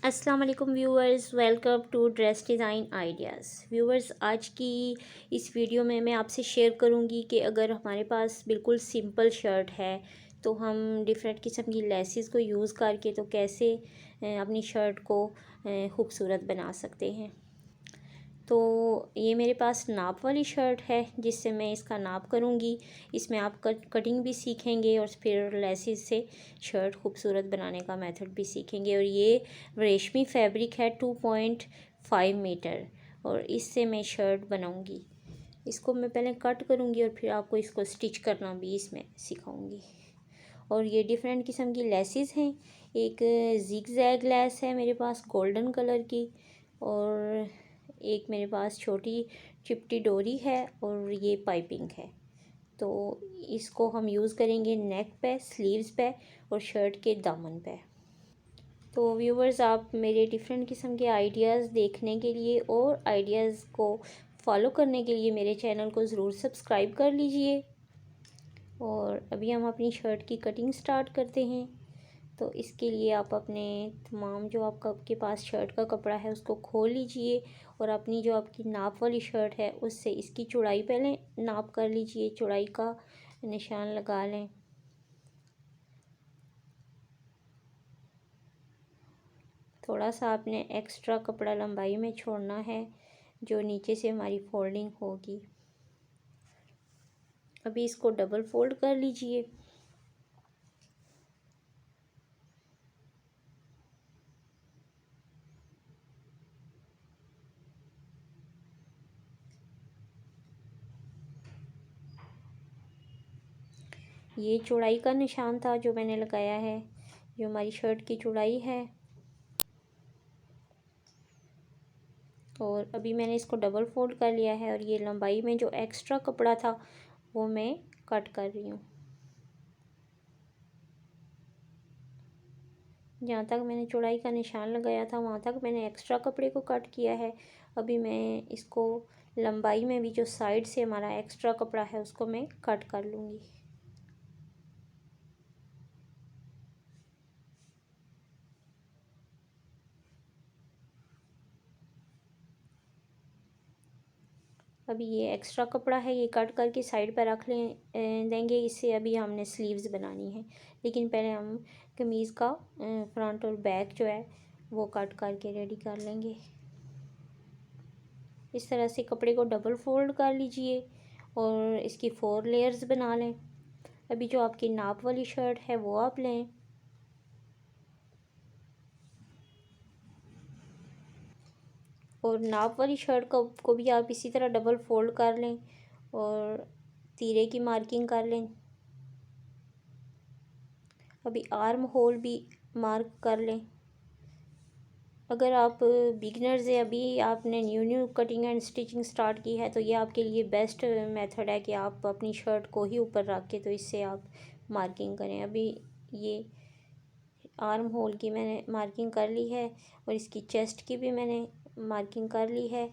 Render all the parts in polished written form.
अस्सलाम वालेकुम viewers, welcome to dress design ideas. Viewers, आज की इस वीडियो में मैं आपसे शेयर करूंगी कि अगर हमारे पास बिल्कुल सिंपल शर्ट है तो हम डिफरेंट किस्म की लेसेस को यूज़ करके तो कैसे अपनी शर्ट को खूबसूरत बना सकते हैं। तो ये मेरे पास नाप वाली शर्ट है जिससे मैं इसका नाप करूँगी। इसमें आप कटिंग भी सीखेंगे और फिर लेसिस से शर्ट खूबसूरत बनाने का मेथड भी सीखेंगे। और ये रेशमी फैब्रिक है 2.5 मीटर, और इससे मैं शर्ट बनाऊँगी। इसको मैं पहले कट करूँगी और फिर आपको इसको स्टिच करना भी इसमें सिखाऊँगी। और ये डिफरेंट किस्म की लेसिस हैं। एक जिग जैग लेस है मेरे पास गोल्डन कलर की, और एक मेरे पास छोटी चिपटी डोरी है, और ये पाइपिंग है। तो इसको हम यूज़ करेंगे नेक पे, स्लीव्स पे और शर्ट के दामन पे। तो व्यूवर्स, आप मेरे डिफरेंट किस्म के आइडियाज़ देखने के लिए और आइडियाज़ को फॉलो करने के लिए मेरे चैनल को ज़रूर सब्सक्राइब कर लीजिए। और अभी हम अपनी शर्ट की कटिंग स्टार्ट करते हैं। तो इसके लिए आप अपने तमाम जो आपके पास शर्ट का कपड़ा है उसको खोल लीजिए, और अपनी जो आपकी नाप वाली शर्ट है उससे इसकी चौड़ाई पहले नाप कर लीजिए, चौड़ाई का निशान लगा लें। थोड़ा सा आपने एक्स्ट्रा कपड़ा लंबाई में छोड़ना है जो नीचे से हमारी फोल्डिंग होगी। अभी इसको डबल फोल्ड कर लीजिए। ये चौड़ाई का निशान था जो मैंने लगाया है, जो हमारी शर्ट की चौड़ाई है। और अभी मैंने इसको डबल फोल्ड कर लिया है, और ये लंबाई में जो एक्स्ट्रा कपड़ा था वो मैं कट कर रही हूँ। जहाँ तक मैंने चौड़ाई का निशान लगाया था वहाँ तक मैंने एक्स्ट्रा कपड़े को कट किया है। अभी मैं इसको लंबाई में भी जो साइड से हमारा एक्स्ट्रा कपड़ा है उसको मैं कट कर लूँगी। अभी ये एक्स्ट्रा कपड़ा है ये कट करके साइड पर रख देंगे। इससे अभी हमने स्लीव्स बनानी है, लेकिन पहले हम कमीज़ का फ्रंट और बैक जो है वो कट करके रेडी कर लेंगे। इस तरह से कपड़े को डबल फोल्ड कर लीजिए और इसकी 4 लेयर्स बना लें। अभी जो आपकी नाप वाली शर्ट है वो आप लें, और नाप वाली शर्ट को भी आप इसी तरह डबल फोल्ड कर लें और तीरे की मार्किंग कर लें। अभी आर्म होल भी मार्क कर लें। अगर आप बिगनर्स हैं, अभी आपने new cutting and stitching start की है, तो ये आपके लिए बेस्ट मेथड है कि आप अपनी शर्ट को ही ऊपर रख के तो इससे आप मार्किंग करें। अभी ये आर्म होल की मैंने मार्किंग कर ली है, और इसकी चेस्ट की भी मैंने मार्किंग कर ली है,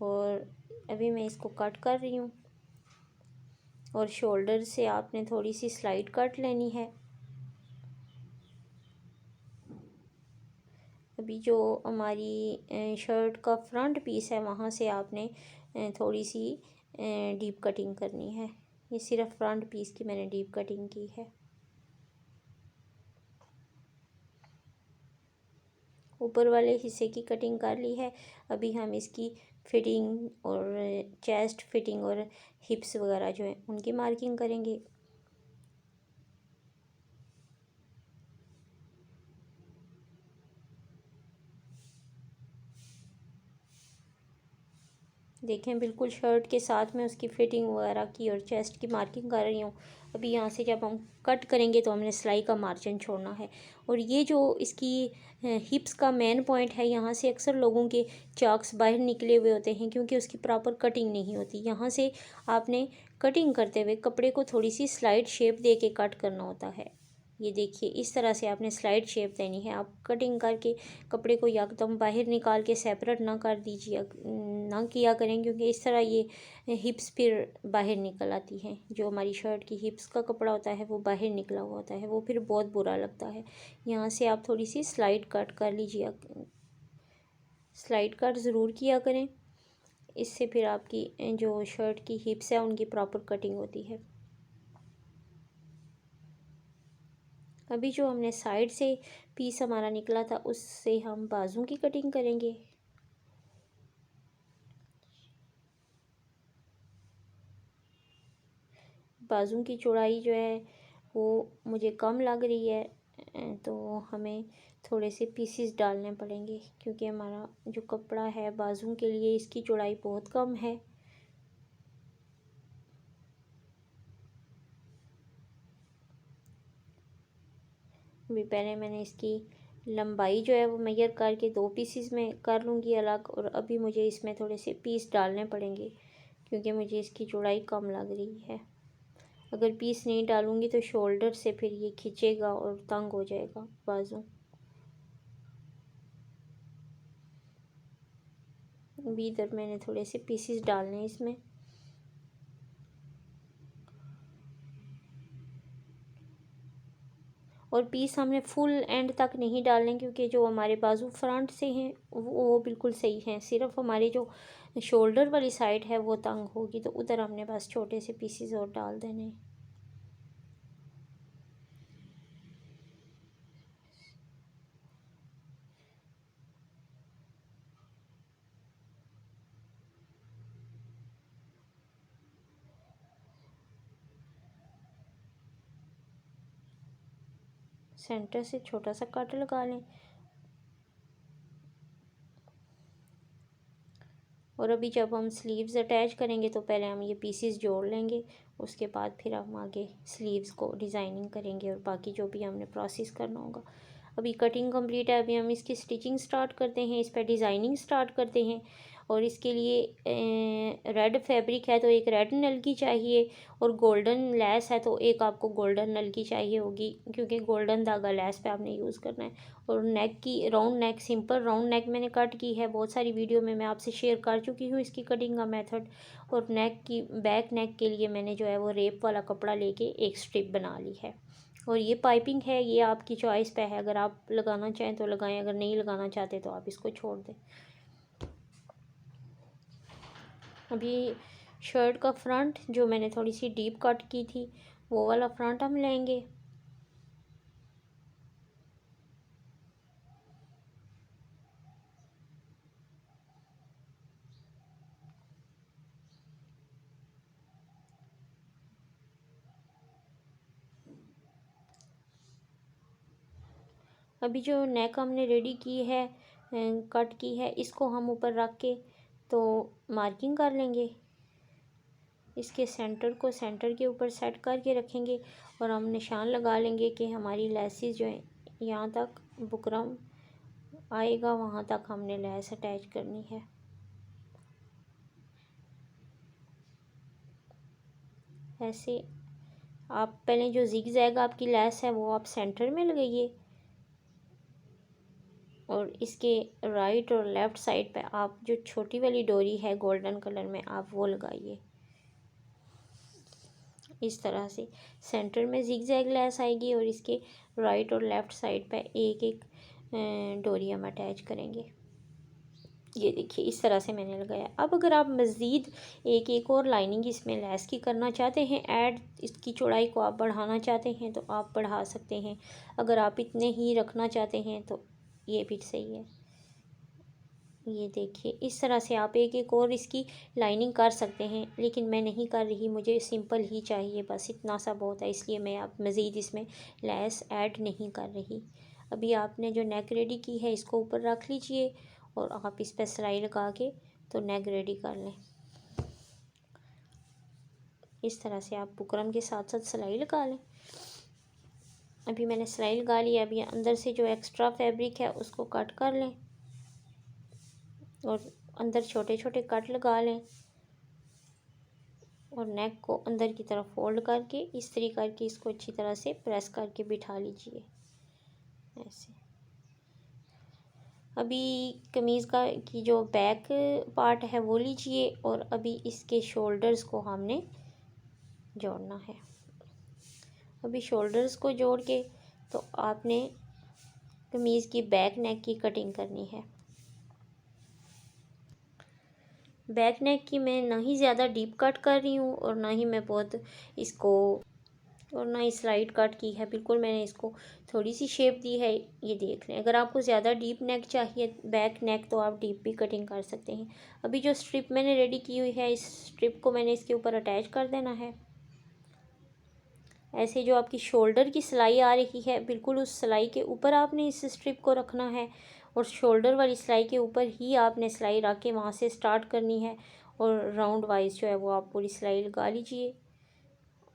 और अभी मैं इसको कट कर रही हूँ। और शोल्डर से आपने थोड़ी सी स्लाइड कट लेनी है। अभी जो हमारी शर्ट का फ्रंट पीस है वहाँ से आपने थोड़ी सी डीप कटिंग करनी है। ये सिर्फ फ्रंट पीस की मैंने डीप कटिंग की है। ऊपर वाले हिस्से की कटिंग कर ली है। अभी हम इसकी फिटिंग और चेस्ट फिटिंग और हिप्स वगैरह जो है उनकी मार्किंग करेंगे। देखें, बिल्कुल शर्ट के साथ में उसकी फिटिंग वगैरह की और चेस्ट की मार्किंग कर रही हूँ। अभी यहाँ से जब हम कट करेंगे तो हमने सिलाई का मार्जिन छोड़ना है। और ये जो इसकी हिप्स का मेन पॉइंट है, यहाँ से अक्सर लोगों के चाक्स बाहर निकले हुए होते हैं क्योंकि उसकी प्रॉपर कटिंग नहीं होती। यहाँ से आपने कटिंग करते हुए कपड़े को थोड़ी सी स्लाइड शेप दे के कट करना होता है। ये देखिए इस तरह से आपने स्लाइड शेप देनी है। आप कटिंग करके कपड़े को एकदम बाहर निकाल के सेपरेट ना कर दीजिए, ना किया करें, क्योंकि इस तरह ये हिप्स फिर बाहर निकल आती हैं। जो हमारी शर्ट की हिप्स का कपड़ा होता है वो बाहर निकला हुआ होता है, वो फिर बहुत बुरा लगता है। यहाँ से आप थोड़ी सी स्लाइड कट कर लीजिए, स्लाइड कट ज़रूर किया करें, इससे फिर आपकी जो शर्ट की हिप्स है उनकी प्रॉपर कटिंग होती है। अभी जो हमने साइड से पीस हमारा निकला था उससे हम बाजू की कटिंग करेंगे। बाजू की चौड़ाई जो है वो मुझे कम लग रही है, तो हमें थोड़े से पीसेस डालने पड़ेंगे, क्योंकि हमारा जो कपड़ा है बाजू के लिए इसकी चौड़ाई बहुत कम है। अभी पहले मैंने इसकी लंबाई जो है वो मेजर करके 2 पीसेस में कर लूँगी अलग, और अभी मुझे इसमें थोड़े से पीस डालने पड़ेंगे, क्योंकि मुझे इसकी चौड़ाई कम लग रही है। अगर पीस नहीं डालूँगी तो शोल्डर से फिर ये खिंचेगा और तंग हो जाएगा बाजू। अभी इधर मैंने थोड़े से पीसेस डालने हैं इसमें। और पीस हमने फुल एंड तक नहीं डालने, क्योंकि जो हमारे बाजू फ्रंट से हैं वो बिल्कुल सही हैं, सिर्फ हमारी जो शोल्डर वाली साइड है वो तंग होगी, तो उधर हमने बस छोटे से पीसेस और डाल देने हैं। सेंटर से छोटा सा कट लगा लें। और अभी जब हम स्लीव्स अटैच करेंगे तो पहले हम ये पीसेस जोड़ लेंगे, उसके बाद फिर हम आगे स्लीव्स को डिज़ाइनिंग करेंगे और बाकी जो भी हमने प्रोसेस करना होगा। अभी कटिंग कंप्लीट है, अभी हम इसकी स्टिचिंग स्टार्ट करते हैं, इस पर डिज़ाइनिंग स्टार्ट करते हैं। और इसके लिए रेड फैब्रिक है तो एक रेड नलकी चाहिए, और गोल्डन लेस है तो एक आपको गोल्डन नलकी चाहिए होगी, क्योंकि गोल्डन धागा लेस पे आपने यूज़ करना है। और नेक की round neck, simple round neck मैंने कट की है, बहुत सारी वीडियो में मैं आपसे शेयर कर चुकी हूँ इसकी कटिंग का मेथड। और नेक की बैक नेक के लिए मैंने जो है वो रेप वाला कपड़ा लेके एक स्ट्रिप बना ली है। और ये पाइपिंग है, ये आपकी चॉइस पे है, अगर आप लगाना चाहें तो लगाएं, अगर नहीं लगाना चाहते तो आप इसको छोड़ दें। अभी शर्ट का फ्रंट जो मैंने थोड़ी सी डीप कट की थी वो वाला फ्रंट हम लेंगे। अभी जो नेक हमने रेडी की है, कट की है, इसको हम ऊपर रख के तो मार्किंग कर लेंगे। इसके सेंटर को सेंटर के ऊपर सेट करके रखेंगे और हम निशान लगा लेंगे कि हमारी लेसेस जो है यहाँ तक बुकरम आएगा, वहाँ तक हमने लेस अटैच करनी है। ऐसे आप पहले जो जिग जैग आपकी लेस है वो आप सेंटर में लगाइए, और इसके राइट और लेफ़्ट साइड पे आप जो छोटी वाली डोरी है गोल्डन कलर में आप वो लगाइए। इस तरह से सेंटर में जिग जैग लेस आएगी और इसके राइट और लेफ़्ट साइड पे एक एक डोरी हम अटैच करेंगे। ये देखिए इस तरह से मैंने लगाया। अब अगर आप मज़ीद एक एक और लाइनिंग इसमें लेस की करना चाहते हैं ऐड, इसकी चौड़ाई को आप बढ़ाना चाहते हैं तो आप बढ़ा सकते हैं, अगर आप इतने ही रखना चाहते हैं तो ये भी सही है। ये देखिए इस तरह से आप एक एक और इसकी लाइनिंग कर सकते हैं, लेकिन मैं नहीं कर रही, मुझे सिंपल ही चाहिए, बस इतना सा बहुत है, इसलिए मैं आप मज़ीद इसमें लेस ऐड नहीं कर रही। अभी आपने जो नेक रेडी की है इसको ऊपर रख लीजिए और आप इस पर सिलाई लगा के तो नेक रेडी कर लें। इस तरह से आप बुकरम के साथ साथ सिलाई लगा लें। अभी मैंने सिलाई लगा ली है, अभी अंदर से जो एक्स्ट्रा फैब्रिक है उसको कट कर लें और अंदर छोटे छोटे कट लगा लें। और नेक को अंदर की तरफ फोल्ड करके इस तरीके करके इसको अच्छी तरह से प्रेस करके बिठा लीजिए ऐसे। अभी कमीज़ का की जो बैक पार्ट है वो लीजिए और अभी इसके शोल्डर्स को हमने जोड़ना है। अभी शोल्डर्स को जोड़ के तो आपने कमीज़ की बैक नेक की कटिंग करनी है। बैक नेक की मैं ना ही ज़्यादा डीप कट कर रही हूँ और ना ही मैं बहुत इसको और ना ही स्लाइड कट की है, बिल्कुल मैंने इसको थोड़ी सी शेप दी है। ये देख लें, अगर आपको ज़्यादा डीप नेक चाहिए बैक नेक तो आप डीप भी कटिंग कर सकते हैं। अभी जो स्ट्रिप मैंने रेडी की हुई है इस स्ट्रिप को मैंने इसके ऊपर अटैच कर देना है। ऐसे जो आपकी शोल्डर की सिलाई आ रही है बिल्कुल उस सिलाई के ऊपर आपने इस स्ट्रिप को रखना है और शोल्डर वाली सिलाई के ऊपर ही आपने सिलाई रख के वहाँ से स्टार्ट करनी है और राउंड वाइज जो है वो आप पूरी सिलाई लगा लीजिए।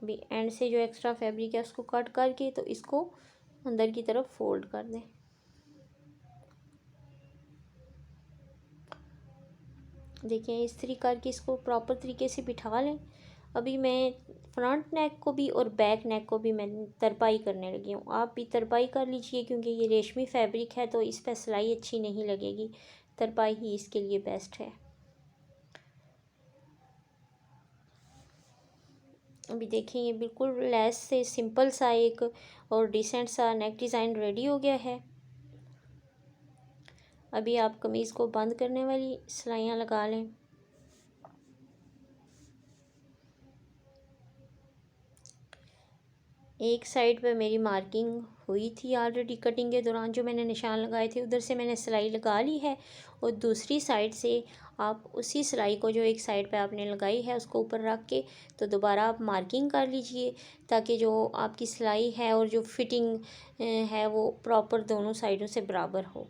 अभी एंड से जो एक्स्ट्रा फैब्रिक है उसको कट करके तो इसको अंदर की तरफ फोल्ड कर दें। देखिए इस तरीके करके इसको प्रॉपर तरीके से बिठा लें। अभी मैं फ्रंट नेक को भी और बैक नेक को भी मैं तरपाई करने लगी हूँ। आप भी तरपाई कर लीजिए क्योंकि ये रेशमी फैब्रिक है तो इस पर सिलाई अच्छी नहीं लगेगी, तरपाई ही इसके लिए बेस्ट है। अभी देखिए ये बिल्कुल लेस से सिंपल सा एक और डिसेंट सा नेक डिज़ाइन रेडी हो गया है। अभी आप कमीज़ को बंद करने वाली सिलाइयाँ लगा लें। एक साइड पे मेरी मार्किंग हुई थी ऑलरेडी कटिंग के दौरान, जो मैंने निशान लगाए थे उधर से मैंने सिलाई लगा ली है और दूसरी साइड से आप उसी सिलाई को जो एक साइड पे आपने लगाई है उसको ऊपर रख के तो दोबारा आप मार्किंग कर लीजिए ताकि जो आपकी सिलाई है और जो फिटिंग है वो प्रॉपर दोनों साइडों से बराबर हो।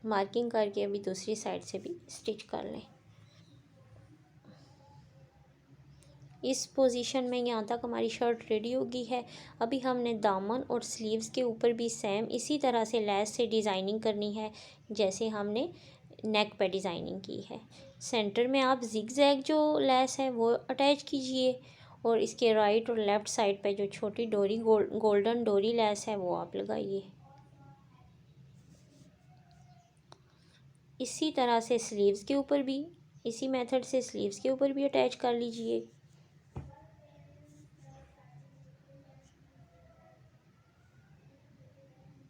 मार्किंग करके अभी दूसरी साइड से भी स्टिच कर लें। इस पोजीशन में यहाँ तक हमारी शर्ट रेडी हो गई है। अभी हमने दामन और स्लीव्स के ऊपर भी सेम इसी तरह से लेस से डिज़ाइनिंग करनी है जैसे हमने नेक पे डिज़ाइनिंग की है। सेंटर में आप जिग जैग जो लेस है वो अटैच कीजिए और इसके राइट और लेफ़्ट साइड पे जो छोटी डोरी गोल्डन डोरी लेस है वो आप लगाइए। इसी तरह से स्लीव्स के ऊपर भी इसी मेथड से स्लीव्स के ऊपर भी अटैच कर लीजिए।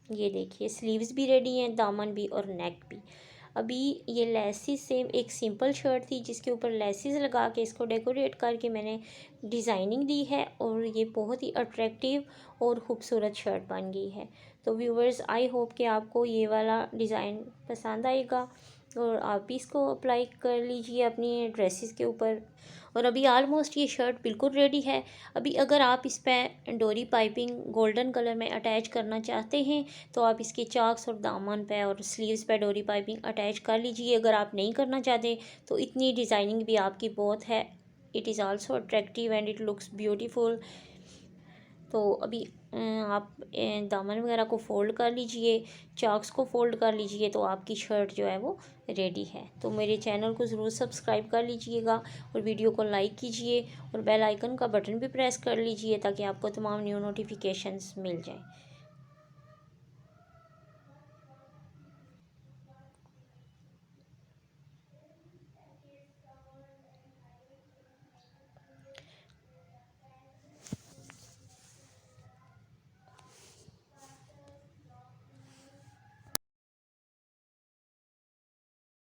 ये देखिए स्लीव्स भी रेडी हैं, दामन भी और नेक भी। अभी ये लेसिस सेम एक सिंपल शर्ट थी जिसके ऊपर लेसिस लगा के इसको डेकोरेट करके मैंने डिज़ाइनिंग दी है और ये बहुत ही अट्रैक्टिव और ख़ूबसूरत शर्ट बन गई है। तो व्यूवर्स आई होप कि आपको ये वाला डिज़ाइन पसंद आएगा और आप भी इसको अप्लाई कर लीजिए अपनी ड्रेसेस के ऊपर। और अभी आलमोस्ट ये शर्ट बिल्कुल रेडी है। अभी अगर आप इस पर डोरी पाइपिंग गोल्डन कलर में अटैच करना चाहते हैं तो आप इसके चाक्स और दामन पे और स्लीव्स पे डोरी पाइपिंग अटैच कर लीजिए। अगर आप नहीं करना चाहते तो इतनी डिज़ाइनिंग भी आपकी बहुत है। It is also attractive and it looks beautiful. तो अभी आप दामन वगैरह को फ़ोल्ड कर लीजिए, चाक्स को फ़ोल्ड कर लीजिए तो आपकी शर्ट जो है वो रेडी है। तो मेरे चैनल को ज़रूर सब्सक्राइब कर लीजिएगा और वीडियो को लाइक कीजिए और बेल आइकन का बटन भी प्रेस कर लीजिए ताकि आपको तमाम न्यू नोटिफिकेशंस मिल जाएं।